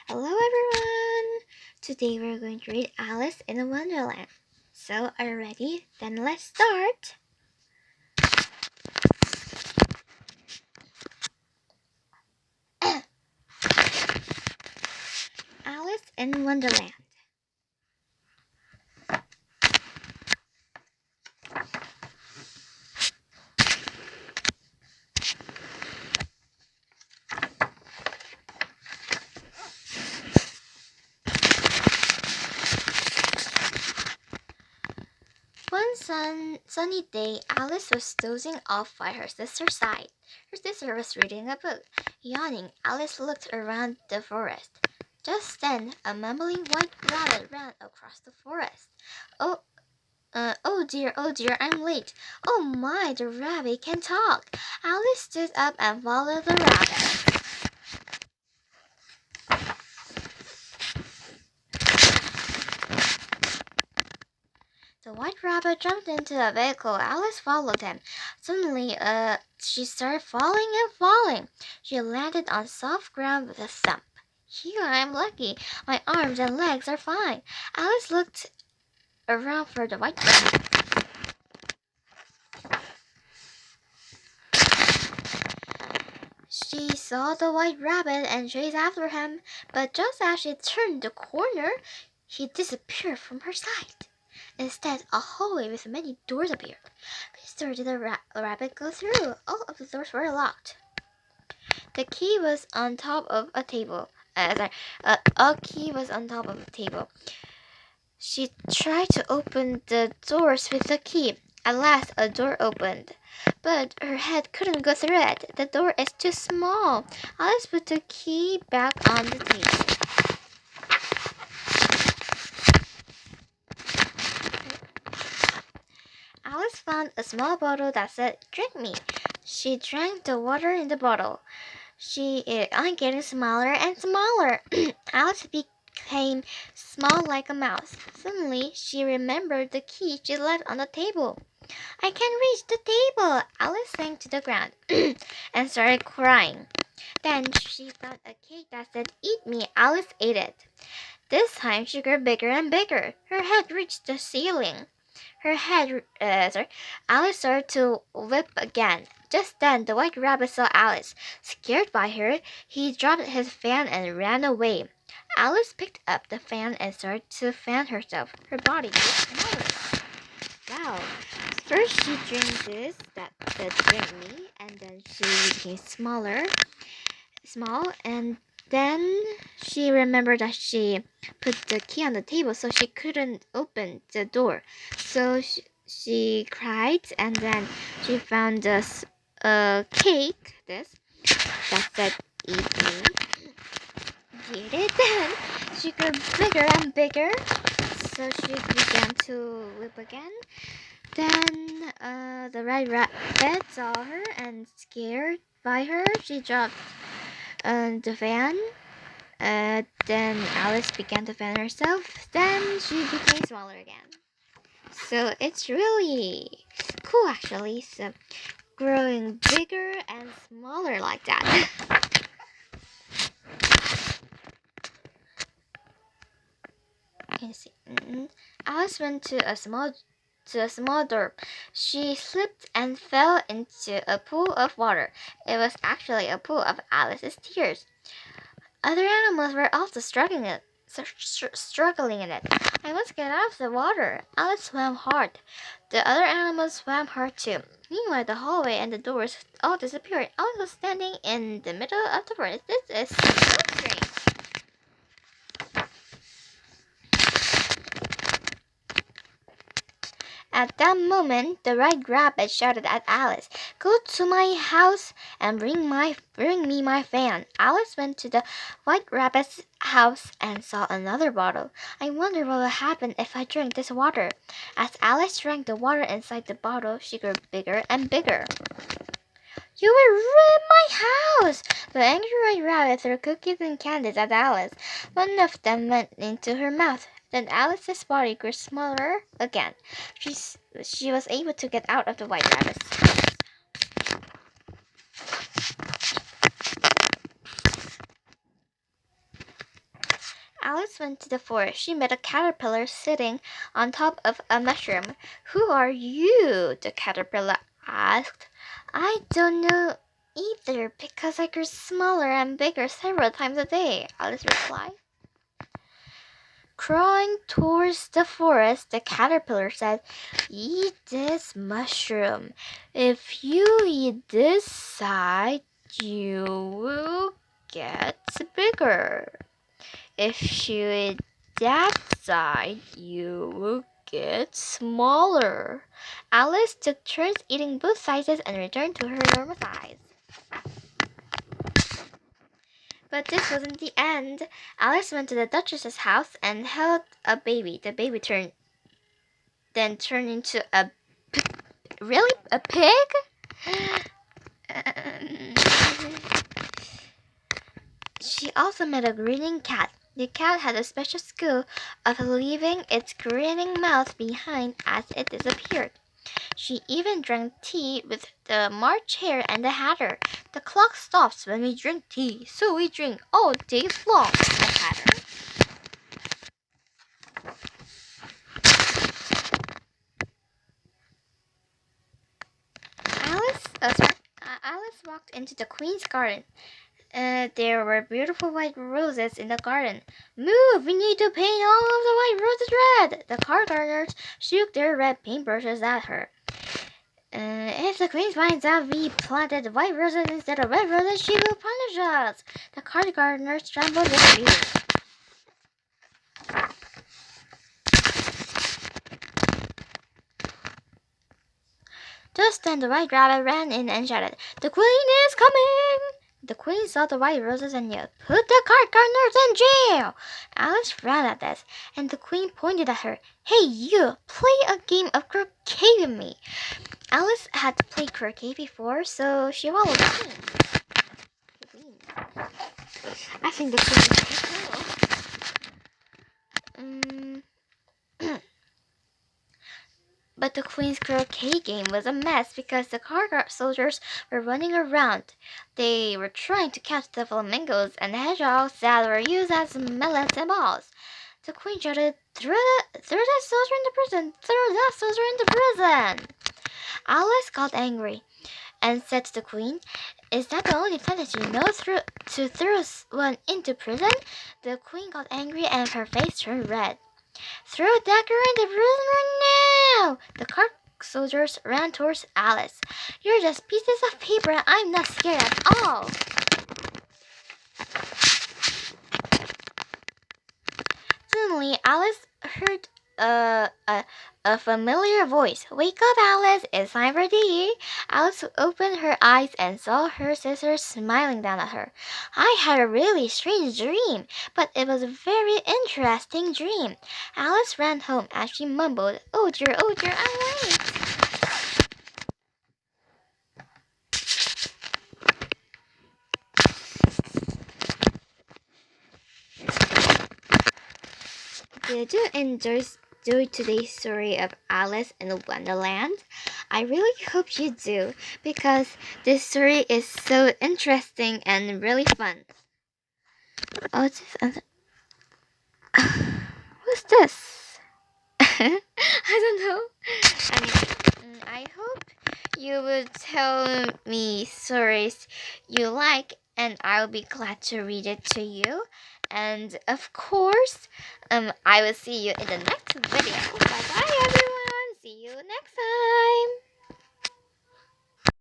Hello everyone! Today we're going to read Alice in Wonderland. So, are you ready? Then let's start! Alice in Wonderland. One sunny day, Alice was dozing off by her sister's side. Her sister was reading a book. Yawning, Alice looked around the forest. Just then, a mumbling white rabbit ran across the forest. Oh dear, I'm late. Oh my, the rabbit can talk. Alice stood up and followed the rabbit. The white rabbit jumped into the vehicle. Alice followed him. Suddenly, she started falling and falling. She landed on soft ground with a thump. Here, I'm lucky. My arms and legs are fine. Alice looked around for the white rabbit. She saw the white rabbit and chased after him, but just as she turned the corner, he disappeared from her sight. Instead, a hallway with many doors appeared. Which door did the rabbit go through? All of the doors were locked. The key was on top of a table. A key was on top of a table. She tried to open the doors with the key. At last, a door opened, but her head couldn't go through it. The door is too small. Alice put the key back on the table. Alice found a small bottle that said, "Drink me." She drank the water in the bottle. I'm getting smaller and smaller. Alice became small like a mouse. Suddenly, she remembered the key she left on the table. I can't reach the table. Alice sank to the ground and started crying. Then she found a cake that said, "Eat me." Alice ate it. This time she grew bigger and bigger. Her head reached the ceiling. Alice started to whip again. Just then, the white rabbit saw Alice. Scared by her, he dropped his fan and ran away. Alice picked up the fan and started to fan herself. Her body grew smaller. Wow. First she drank this, that said "drink me," and then she became small, and then she remembered that she put the key on the table, so she couldn't open the door. So she cried, and then she found this cake, that said "eat me." She ate it. Then she grew bigger and bigger, so she began to whip again. Then the red rabbit saw her, and scared by her, she dropped the fan. Then Alice began to fan herself. Then she became smaller again. So it's really cool, actually. So growing bigger and smaller like that. You can see. Alice went to a small door. She slipped and fell into a pool of water. It was actually a pool of Alice's tears. Other animals were also struggling in it. I must get out of the water. Alice swam hard. The other animals swam hard too. Meanwhile, the hallway and the doors all disappeared. Alice was standing in the middle of the forest. This is so strange. At that moment, the white rabbit shouted at Alice, "Go to my house and bring me my fan." Alice went to the white rabbit's house and saw another bottle. I wonder what will happen if I drink this water. As Alice drank the water inside the bottle, she grew bigger and bigger. "You will ruin my house!" The angry white rabbit threw cookies and candies at Alice. One of them went into her mouth. Then Alice's body grew smaller again. She was able to get out of the white rabbit's house. Alice went to the forest. She met a caterpillar sitting on top of a mushroom. "Who are you?" the caterpillar asked. "I don't know either, because I grew smaller and bigger several times a day," Alice replied. Crawling towards the forest, the caterpillar said, "Eat this mushroom. If you eat this side, you will get bigger. If you eat that side, you will get smaller." Alice took turns eating both sizes and returned to her normal size. But this wasn't the end. Alice went to the Duchess's house and held a baby. The baby turned into a really a pig. She also met a grinning cat. The cat had a special skill of leaving its grinning mouth behind as it disappeared. She even drank tea with the March Hare and the Hatter. "The clock stops when we drink tea, so we drink all day long," said the Hatter. Alice walked into the Queen's garden. There were beautiful white roses in the garden. "Move! We need to paint all of the white roses red!" The gardeners shook their red paintbrushes at her. "If the Queen finds out we planted white roses instead of red roses, she will punish us." The gardeners trembled with fear. Just then the White Rabbit ran in and shouted, "The Queen is coming!" The Queen saw the white roses and yelled, "Put the gardeners in jail!" Alice frowned at this, and the Queen pointed at her. "Hey, you! Play a game of croquet with me!" Alice had played croquet before, so she followed the Queen. I think the Queen is cool. But the Queen's croquet game was a mess because the guard soldiers were running around. They were trying to catch the flamingos and hedgehogs that were used as mallets and balls. The Queen shouted, "Throw that soldier into prison! Throw that soldier into prison!" Alice got angry and said to the Queen, "Is that the only time that you know to throw one into prison?" The Queen got angry and her face turned red. "Throw Dagger into prison right now!" The guard soldiers ran towards Alice. "You're just pieces of paper and I'm not scared at all." Suddenly, Alice heard a familiar voice. "Wake up, Alice! It's time for tea." Alice opened her eyes and saw her sisters smiling down at her. "I had a really strange dream, but it was a very interesting dream." Alice ran home as she mumbled, oh dear, I'm late." Did you enjoy today's story of Alice in Wonderland? I really hope you do, because this story is so interesting and really fun. Oh, who's this? I don't know. I hope you will tell me stories you like, and I'll be glad to read it to you. And of course, I will see you in the next video. Bye bye, everyone. See you next time.